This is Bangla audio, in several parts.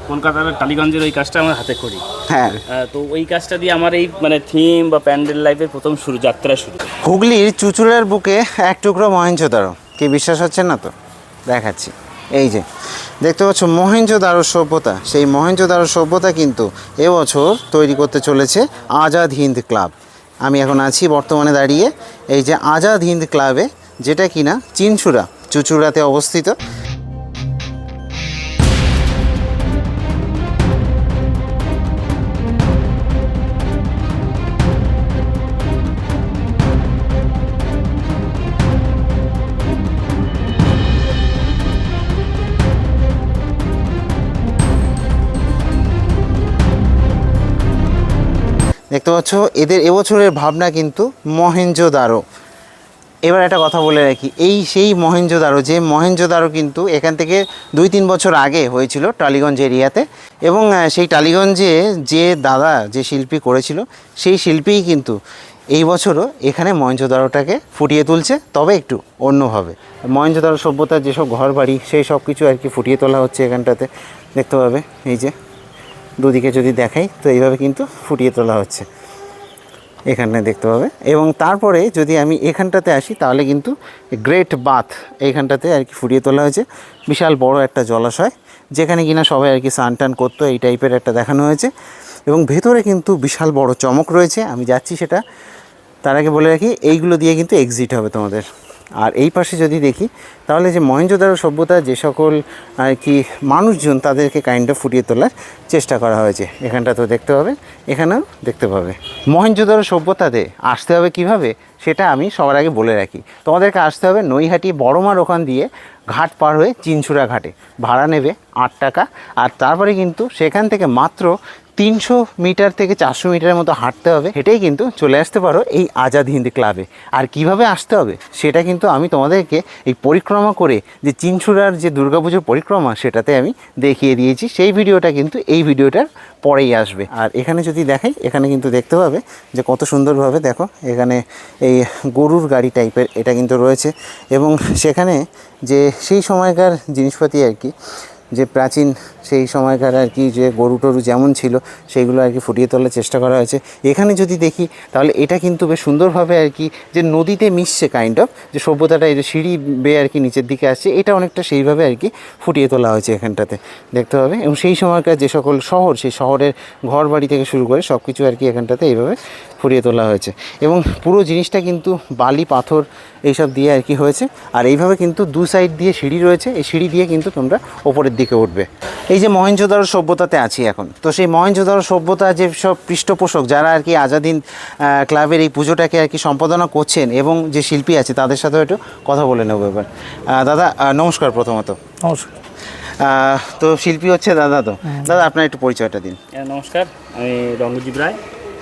কলকাতার টালিগঞ্জের ওই কাজটা আমার হাতে করি। হ্যাঁ, তো ওই কাজটা দিয়ে আমার এই মানে থিম বা প্যান্ডেল লাইফের প্রথম যাত্রা শুরু। হুগলির চুঁচুড়ার বুকে এক টুকরো মহেঞ্জোদারো, কি বিশ্বাস হচ্ছে না তো? দেখাচ্ছি। এই যে দেখতে পাচ্ছ মহেঞ্জোদারো সভ্যতা, সেই মহেঞ্জোদারো সভ্যতা কিন্তু এবছর তৈরি করতে চলেছে আজাদ হিন্দ ক্লাব। আমি এখন আছি বর্তমানে দাঁড়িয়ে এই যে আজাদ হিন্দ ক্লাবে, যেটা কিনা চিনচুড়া চুঁচুড়াতে অবস্থিত। দেখতে পাচ্ছ এদের এবছরের ভাবনা কিন্তু মহেঞ্জোদারো। এবার একটা কথা বলে রাখি, এই সেই মহেঞ্জোদারো, যে মহেঞ্জোদারো কিন্তু এখান থেকে 2-3 বছর আগে হয়েছিল টালিগঞ্জ এরিয়াতে, এবং সেই টালিগঞ্জে যে দাদা যে শিল্পী করেছিল, সেই শিল্পীই কিন্তু এই বছরও এখানে মহেঞ্জোদারোটাকে ফুটিয়ে তুলছে, তবে একটু অন্যভাবে। মহেঞ্জোদারো সভ্যতার যেসব ঘর বাড়ি সেই সব কিছু আর কি ফুটিয়ে তোলা হচ্ছে এখানটাতে, দেখতে পাবে। এই যে দুদিকে যদি দেখাই তো এইভাবে কিন্তু ফুটিয়ে তোলা হচ্ছে এখানে, দেখতে পাবে। এবং তারপরে যদি আমি এখানটাতে আসি তাহলে কিন্তু গ্রেট বাথ এইখানটাতে আর কি ফুটিয়ে তোলা হয়েছে, বিশাল বড় একটা জলাশয়, যেখানে কিনা সবাই আর কি স্নান টান করতো, এই টাইপের একটা দেখানো হয়েছে। এবং ভেতরে কিন্তু বিশাল বড় চমক রয়েছে, আমি যাচ্ছি সেটা। তার আগে বলে রাখি এইগুলো দিয়ে কিন্তু এক্সিট হবে তোমাদের। আর এই পাশে যদি দেখি তাহলে যে মহেঞ্জোদারো সভ্যতা যে সকল আর কি মানুষজন, তাদেরকে কাইন্ড অফ ফুটিয়ে তোলার চেষ্টা করা হয়েছে। এখানটা তো দেখতে পাবে, এখানেও দেখতে পাবে। মহেঞ্জোদারো সভ্যতাতে আসতে হবে কিভাবে সেটা আমি সবার আগে বলে রাখি। তোমাদেরকে আসতে হবে নৈহাটি বড়মার ওখান দিয়ে ঘাট পার হয়ে চিনচুড়া ঘাটে, ভাড়া নেবে 8 টাকা। আর তারপরে কিন্তু সেখান থেকে মাত্র 300 মিটার থেকে 400 মিটারের মতো হাঁটতে হবে, হেঁটেই কিন্তু চলে আসতে পারো এই আজাদ হিন্দ ক্লাবে। আর কিভাবে আসতে হবে সেটা কিন্তু আমি তোমাদেরকে এই পরিক্রমা করে যে চিনচুড়ার যে দুর্গাপুজোর পরিক্রমা, সেটাতে আমি দেখিয়ে দিয়েছি। সেই ভিডিওটা কিন্তু এই ভিডিওটার পরেই আসবে। আর এখানে যদি দেখাই, এখানে কিন্তু দেখতে পাবে যে কত সুন্দরভাবে, দেখো এখানে এই গরুর গাড়ি টাইপের এটা কিন্তু রয়েছে। এবং সেখানে যে সেই সময়কার জিনিসপাতি আর কি, যে প্রাচীন সেই সময়কার আর কি যে গরু টরু যেমন ছিল সেইগুলো আর কি ফুটিয়ে তোলার চেষ্টা করা হয়েছে। এখানে যদি দেখি তাহলে এটা কিন্তু বেশ সুন্দরভাবে আর কি যে নদীতে মিশছে কাইন্ড অফ, যে সভ্যতাটা এই যে সিঁড়ি বেয়ে আর কি নিচের দিকে আসছে, এটা অনেকটা সেইভাবে আর কি ফুটিয়ে তোলা হয়েছে এখানটাতে, দেখতে হবে। এবং সেই সময়কার যে সকল শহর, সেই শহরের ঘর বাড়ি থেকে শুরু করে সব কিছু আর কি এখানটাতে এইভাবে ফুটিয়ে তোলা হয়েছে। এবং পুরো জিনিসটা কিন্তু বালি পাথর এইসব দিয়ে আর কি হয়েছে। আর এইভাবে কিন্তু 2 সাইড দিয়ে সিঁড়ি রয়েছে, এই সিঁড়ি দিয়ে কিন্তু তোমরা ওপরের দিকে উঠবে। এই যে মহেঞ্জোদারো সভ্যতাতে আছি এখন, তো সেই মহেঞ্জোদারো সভ্যতা যে সব পৃষ্ঠপোষক যারা আর কি আজাদ হিন্দ ক্লাবের এই পুজোটাকে আর কি সম্পাদনা করছেন, এবং যে শিল্পী আছে তাদের সাথেও একটু কথা বলে নেবো এবার। দাদা নমস্কার। প্রথমত নমস্কার। তো শিল্পী হচ্ছে দাদা, তো দাদা আপনার একটু পরিচয়টা দিন। নমস্কার, আমি রঙ্গজিৎ রায়,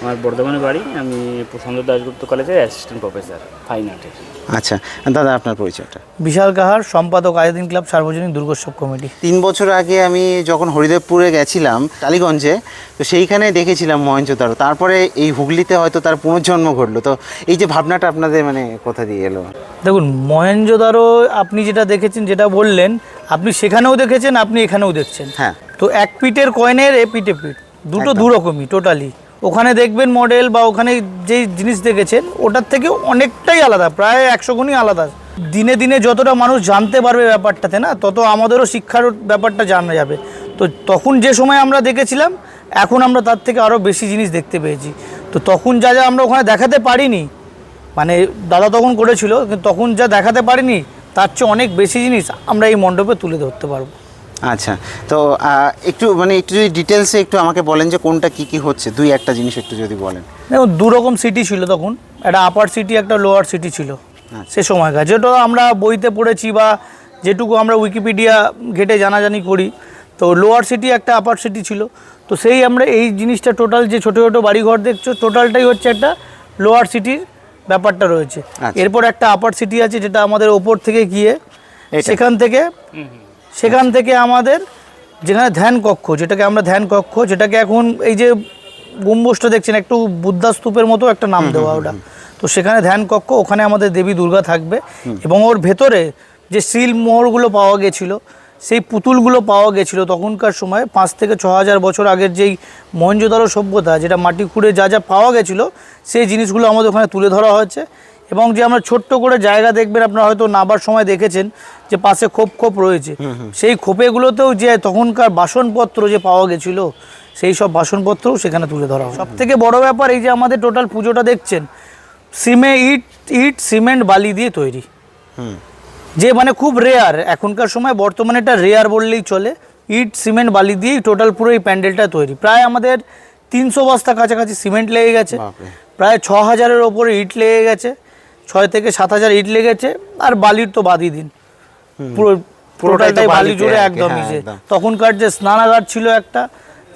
আমার বর্ধমানে বাড়ি। আমি প্রশান্ত দাশগুপ্ত কলেজের অ্যাসিস্ট্যান্ট প্রফেসর ফাইন আর্টের। আচ্ছা দাদা আপনার পরিচয়টা। বিশাল কাহার, সম্পাদক আজাদ হিন্দ ক্লাব সার্বজনীন দুর্গোৎসব কমিটি। 3 বছর আগে আমি যখন হরিদেবপুরে গেছিলাম টালিগঞ্জে, তো সেইখানে দেখেছিলাম মহেঞ্জোদারো। তারপরে এই হুগলিতে হয়তো তার পুনর্জন্ম ঘটলো। তো এই যে ভাবনাটা আপনাদের মানে কোথা দিয়ে এলো? দেখুন, মহেঞ্জোদারো আপনি যেটা দেখেছেন, যেটা বললেন, আপনি সেখানেও দেখেছেন, আপনি এখানেও দেখছেন। হ্যাঁ। তো এক পিঠের কয়েনের এ পিঠে পিঠ, দুটো দুরকমই টোটালি। ওখানে দেখবেন মডেল বা ওখানে যেই জিনিস দেখেছেন ওটার থেকে অনেকটাই আলাদা, প্রায় 100 গুণই আলাদা। দিনে দিনে যতটা মানুষ জানতে পারবে ব্যাপারটাতে না, তত আমাদেরও শিক্ষার ব্যাপারটা জানা যাবে। তো তখন যে সময় আমরা দেখেছিলাম, এখন আমরা তার থেকে আরও বেশি জিনিস দেখতে পেয়েছি। তো তখন যা যা আমরা ওখানে দেখাতে পারিনি, মানে দাদা তখন করেছিল, কিন্তু তখন যা দেখাতে পারিনি তার চেয়ে অনেক বেশি জিনিস আমরা এই মণ্ডপে তুলে ধরতে পারবো। আচ্ছা, তো একটু মানে একটু যদি ডিটেলসে একটু আমাকে বলেন যে কোনটা কী হচ্ছে, 2-1টা জিনিস একটু যদি বলেন। দেখুন, 2 রকম সিটি ছিল তখন, একটা আপার সিটি, একটা লোয়ার সিটি ছিল সে সময়কার, যেটা আমরা বইতে পড়েছি বা যেটুকু আমরা উইকিপিডিয়া ঘেটে জানাজানি করি। তো লোয়ার সিটি একটা, আপার সিটি ছিল। তো সেই আমরা এই জিনিসটা টোটাল যে ছোটো ছোটো বাড়িঘর দেখছো, টোটালটাই হচ্ছে একটা লোয়ার সিটির ব্যাপারটা রয়েছে। এরপর একটা আপার সিটি আছে, যেটা আমাদের ওপর থেকে গিয়ে সেখান থেকে আমাদের যেখানে ধ্যান কক্ষ, যেটাকে আমরা ধ্যান কক্ষ, যেটাকে এখন এই যে গম্বুজটা দেখছেন একটু বুদ্ধা স্তূপের মতো একটা নাম দেওয়া ওটা। তো সেখানে ধ্যান কক্ষ, ওখানে আমাদের দেবী দুর্গা থাকবে। এবং ওর ভেতরে যে শিল মোহরগুলো পাওয়া গেছিলো, সেই পুতুলগুলো পাওয়া গেছিলো তখনকার সময় 5 থেকে 6,000 বছর আগের যেই মহেঞ্জোদারো সভ্যতা, যেটা মাটি খুঁড়ে যা যা পাওয়া গেছিলো সেই জিনিসগুলো আমাদের ওখানে তুলে ধরা হয়েছে। এবং যে আমরা ছোট্ট করে জায়গা দেখবেন, আপনারা হয়তো নাবার সময় দেখেছেন যে পাশে খোপ খোপ রয়েছে, সেই খোপেগুলোতেও যে তখনকার বাসনপত্র যে পাওয়া গেছিলো সেই সব বাসনপত্রও সেখানে তুলে ধরা হয়। সব থেকে বড় ব্যাপার এই যে আমাদের টোটাল পুজোটা দেখছেন ইট সিমেন্ট বালি দিয়ে তৈরি, যে মানে খুব রেয়ার এখনকার সময়, বর্তমানে এটা রেয়ার বললেই চলে। ইট সিমেন্ট বালি দিয়েই টোটাল পুরো এই প্যান্ডেলটা তৈরি। প্রায় আমাদের 300 বস্তা কাছাকাছি সিমেন্ট লেগে গেছে, প্রায় 6,000-এর ওপরে ইট লেগে গেছে, 6 থেকে 7,000 ইট লেগেছে, আর বালির তো বাদই দিন, পুরোটাই বালি জুড়ে একদমই। যে তখনকার যে স্নানাগার ছিল একটা,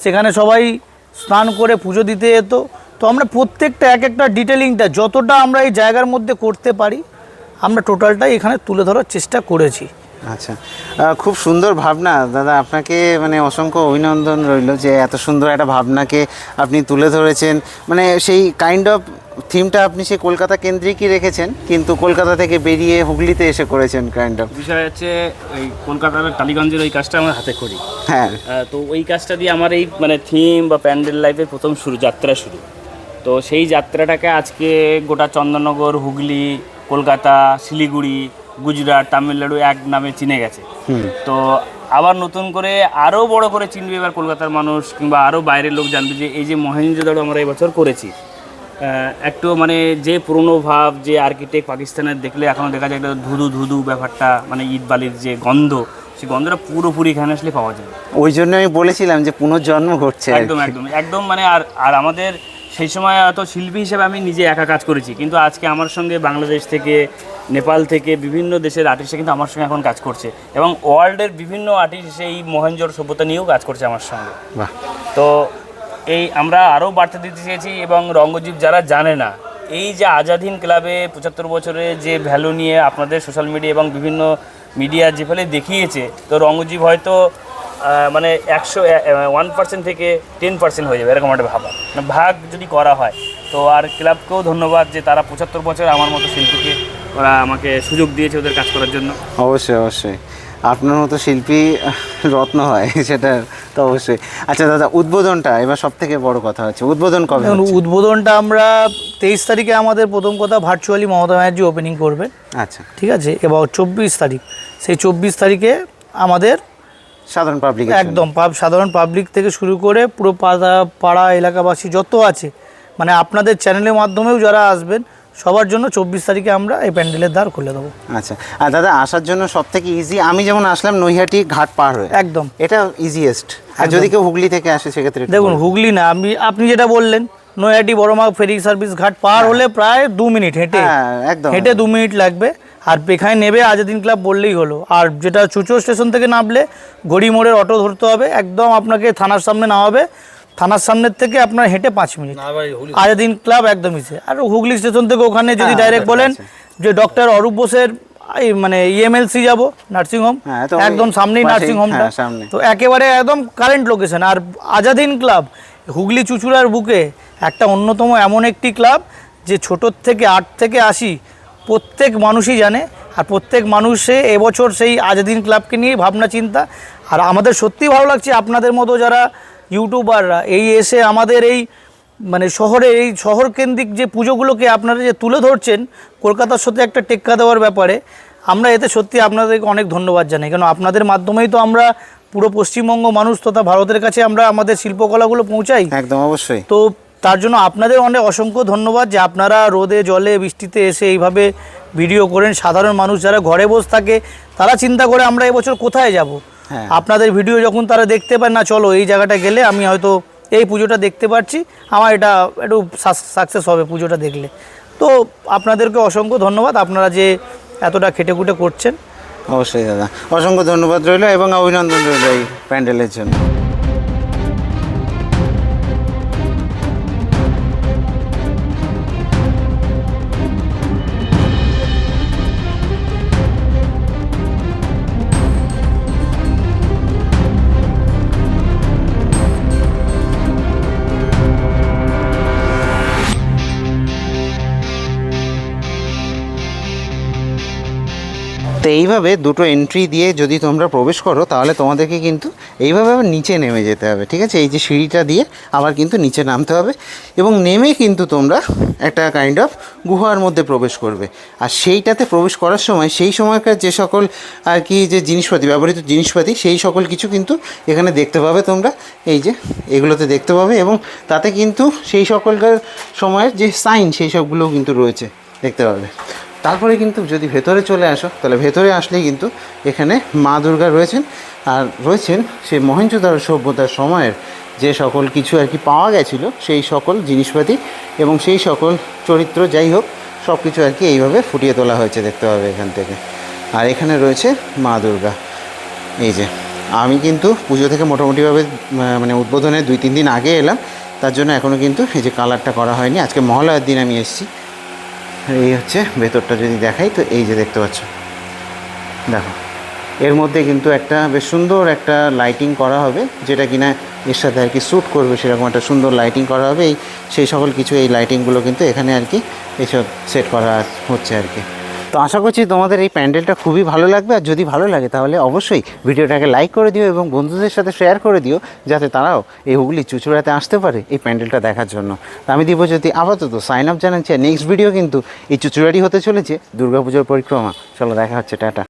সেখানে সবাই স্নান করে পুজো দিতে যেত। তো আমরা প্রত্যেকটা এক একটা ডিটেলিংটা যতটা আমরা এই জায়গার মধ্যে করতে পারি, আমরা টোটালটাই এখানে তুলে ধরার চেষ্টা করেছি। আচ্ছা, খুব সুন্দর ভাবনা দাদা, আপনাকে মানে অসংখ্য অভিনন্দন রইল যে এত সুন্দর একটা ভাবনাকে আপনি তুলে ধরেছেন। মানে সেই কাইন্ড অফ থিমটা আপনি সেই কলকাতা কেন্দ্রিকই রেখেছেন, কিন্তু কলকাতা থেকে বেরিয়ে হুগলিতে এসে করেছেন কাইন্ড অফ। বিষয় হচ্ছে ওই কলকাতার টালিগঞ্জের ওই কাজটা আমার হাতে করি। হ্যাঁ, তো ওই কাজটা দিয়ে আমার এই মানে থিম বা প্যান্ডেল লাইফের প্রথম যাত্রা শুরু। তো সেই যাত্রাটাকে আজকে গোটা চন্দননগর, হুগলি, কলকাতা, শিলিগুড়ি, গুজরাট, তামিলনাড়ু এক নামে চিনে গেছে। তো আবার নতুন করে আরও বড় করে চিনবে এবার কলকাতার মানুষ, কিংবা আরও বাইরের লোক জানবে যে এই যে মহেঞ্জোদারো আমরা এবছর করেছি। একটু মানে যে পুরনো ভাব, যে আর্কিটেক্ট পাকিস্তানের দেখলে এখনও দেখা যায় একটা ধুধু ধুধু ব্যাপারটা, মানে ইট বালির যে গন্ধ, সেই গন্ধটা পুরোপুরি এখানে আসলে পাওয়া যায়। ওই জন্য আমি বলেছিলাম যে পুনর্জন্ম ঘটছে। একদম একদম একদম মানে আর আমাদের সেই সময় হয়তো শিল্পী হিসেবে আমি নিজে একা কাজ করেছি, কিন্তু আজকে আমার সঙ্গে বাংলাদেশ থেকে, নেপাল থেকে বিভিন্ন দেশের আর্টিস্টরা কিন্তু আমার সঙ্গে এখন কাজ করছে, এবং ওয়ার্ল্ডের বিভিন্ন আর্টিস্ট এই মহেঞ্জোর সভ্যতা নিয়েও কাজ করছে আমার সঙ্গে। তো এই আমরা আরও বার্তা দিতে চেয়েছি, এবং রঙ্গজীব যারা জানে না, এই যে আজাদ হিন্দ ক্লাবে 75 বছরে যে ভ্যালু নিয়ে আপনাদের সোশ্যাল মিডিয়া এবং বিভিন্ন মিডিয়া যে ফলে দেখিয়েছে, তো রঙ্গজীব হয়তো মানে 1% থেকে 10% হয়ে যাবে, এরকম একটা ভাগ যদি করা হয়। তো আর ক্লাবকেও ধন্যবাদ যে তারা 75 বছর আমার মতো শিল্পীকে ওরা আমাকে সুযোগ দিয়েছে ওদের কাজ করার জন্য। অবশ্যই অবশ্যই, আপনার মতো শিল্পী রত্ন হয়, সেটা তো অবশ্যই। আচ্ছা দাদা, উদ্বোধনটা এবার সব থেকে বড় কথা হচ্ছে, উদ্বোধন কবে? উদ্বোধনটা আমরা 23 তারিখে আমাদের প্রথম কথা ভার্চুয়ালি মমতা ব্যানার্জি ওপেনিং করবেন। আচ্ছা, ঠিক আছে, এবার 24 তারিখ, সেই 24 তারিখে আমাদের সাধারণ পাবলিক, একদম সাধারণ পাবলিক থেকে শুরু করে পুরো পাড়া এলাকাবাসী যত আছে, মানে আপনাদের চ্যানেলের মাধ্যমেও যারা আসবেন সবার জন্য 24 তারিখে আমরা এই প্যান্ডেলের দ্বার খুলে দেবো। আচ্ছা, আর দাদা আসার জন্য সব থেকে ইজি, আমি যেমন আসলাম নৈহাটি ঘাট পার হয়ে, একদম এটা ইজিয়েস্ট। আর যদি কেউ হুগলি থেকে আসে সেক্ষেত্রে দেখুন, হুগলি না, আপনি যেটা বললেন নৈহাটি বড়মা ফেরি সার্ভিস ঘাট পার হলে প্রায় 2 মিনিট হেঁটে 2 মিনিট লাগবে। আর এখানে নেবে আজাদিন ক্লাব বললেই হলো। আর যেটা চুচো স্টেশন থেকে নামলে গড়ি মোড়ের অটো ধরতে হবে, একদম আপনাকে থানার সামনে নামাবে, থানার সামনের থেকে আপনার হেঁটে 5 মিনিট আজাদিন ক্লাব একদমই। আর হুগলি স্টেশন থেকে ওখানে যদি ডাইরেক্ট বলেন যে ডক্টর অরূপ বোসের মানে ইএমএলসি যাব নার্সিংহোম, একদম সামনেই নার্সিংহোমটা, তো একেবারে একদম কারেন্ট লোকেশন। আর আজাদিন ক্লাব হুগলি চুচুড়ার বুকে একটা অন্যতম এমন একটি ক্লাব যে ছোটোর থেকে 8 থেকে 80 প্রত্যেক মানুষই জানে। আর প্রত্যেক মানুষে এবছর সেই আজাদিন ক্লাবকে নিয়ে ভাবনা চিন্তা। আর আমাদের সত্যিই ভালো লাগছে আপনাদের মতো যারা ইউটিউবাররা এই এসে আমাদের এই মানে এই শহর কেন্দ্রিক যে পুজোগুলোকে আপনারা যে তুলে ধরছেন কলকাতার সাথে একটা টেক্কা দেওয়ার ব্যাপারে, আমরা এতে সত্যি আপনাদেরকে অনেক ধন্যবাদ জানাই। কারণ আপনাদের মাধ্যমেই তো আমরা পুরো পশ্চিমবঙ্গ মানুষ তথা ভারতের কাছে আমরা আমাদের শিল্পকলাগুলো পৌঁছাই। একদম অবশ্যই। তো তার জন্য আপনাদের অনেক অসংখ্য ধন্যবাদ যে আপনারা রোদে জলে বৃষ্টিতে এসে এইভাবে ভিডিও করেন। সাধারণ মানুষ যারা ঘরে বসে থাকে তারা চিন্তা করে আমরা এবছর কোথায় যাব, আপনাদের ভিডিও যখন তারা দেখতে পায়, না চলো এই জায়গাটা গেলে আমি হয়তো এই পুজোটা দেখতে পাচ্ছি, আমার এটা একটু সাকসেস হবে পুজোটা দেখলে। তো আপনাদেরকে অসংখ্য ধন্যবাদ, আপনারা যে এতটা খেটেখুটে করছেন। অবশ্যই দাদা, অসংখ্য ধন্যবাদ রইল এবং অভিনন্দন রইল এই প্যান্ডেলের জন্য। তো এইভাবে দুটো এন্ট্রি দিয়ে যদি তোমরা প্রবেশ করো তাহলে তোমাদেরকে কিন্তু এইভাবে আবার নিচে নেমে যেতে হবে, ঠিক আছে? এই যে সিঁড়িটা দিয়ে আবার কিন্তু নিচে নামতে হবে এবং নেমে কিন্তু তোমরা একটা কাইন্ড অফ গুহার মধ্যে প্রবেশ করবে। আর সেইটাতে প্রবেশ করার সময় সেই সময়কার যে সকল আর কি যে জিনিসপাতি, ব্যবহৃত জিনিসপাতি, সেই সকল কিছু কিন্তু এখানে দেখতে পাবে তোমরা, এই যে এগুলোতে দেখতে পাবে। এবং তাতে কিন্তু সেই সকলকার সময়ের যে সাইন সেই সবগুলোও কিন্তু রয়েছে, দেখতে পাবে। তারপরে কিন্তু যদি ভেতরে চলে আসো তাহলে ভেতরে আসলেই কিন্তু এখানে মা দুর্গা রয়েছেন, আর রয়েছেন সেই মহেঞ্জোদারো সভ্যতার সময়ের যে সকল কিছু আর কি পাওয়া গেছিলো সেই সকল জিনিসপাতি এবং সেই সকল চরিত্র, যাই হোক সব কিছু আর কি এইভাবে ফুটিয়ে তোলা হয়েছে, দেখতে পাবে এখান থেকে। আর এখানে রয়েছে মা দুর্গা। এই যে আমি কিন্তু পুজো থেকে মোটামুটিভাবে মানে উদ্বোধনে 2-3 দিন আগে এলাম, তার জন্য এখনও কিন্তু এই যে কালারটা করা হয়নি। আজকে মহালয়ার দিন আমি এসেছি। এই হচ্ছে ভেতরটা যদি দেখাই, তো এই যে দেখতে পাচ্ছ, দেখো এর মধ্যে কিন্তু একটা বেশ সুন্দর একটা লাইটিং করা হবে, যেটা কিনা এর সাথে আর কি শ্যুট করবে, সেরকম একটা সুন্দর লাইটিং করা হবে। সেই সকল কিছু এই লাইটিংগুলো কিন্তু এখানে আর কি এইসব সেট করা হচ্ছে আর কি। তো আশা করছি তোমাদের এই প্যান্ডেলটা খুবই ভালো লাগবে। আর যদি ভালো লাগে তাহলে অবশ্যই ভিডিওটাকে লাইক করে দিও এবং বন্ধুদের সাথে শেয়ার করে দিও, যাতে তারাও এই হুগলি চুঁচুড়াতে আসতে পারে এই প্যান্ডেলটা দেখার জন্য। তো আমি দীপজ্যোতি আপাতত সাইন আপ জানাচ্ছি। আর নেক্সট ভিডিও কিন্তু এই চুঁচুড়ারই হতে চলেছে, দুর্গাপুজোর পরিক্রমা। চলো দেখা হচ্ছে, টাটা।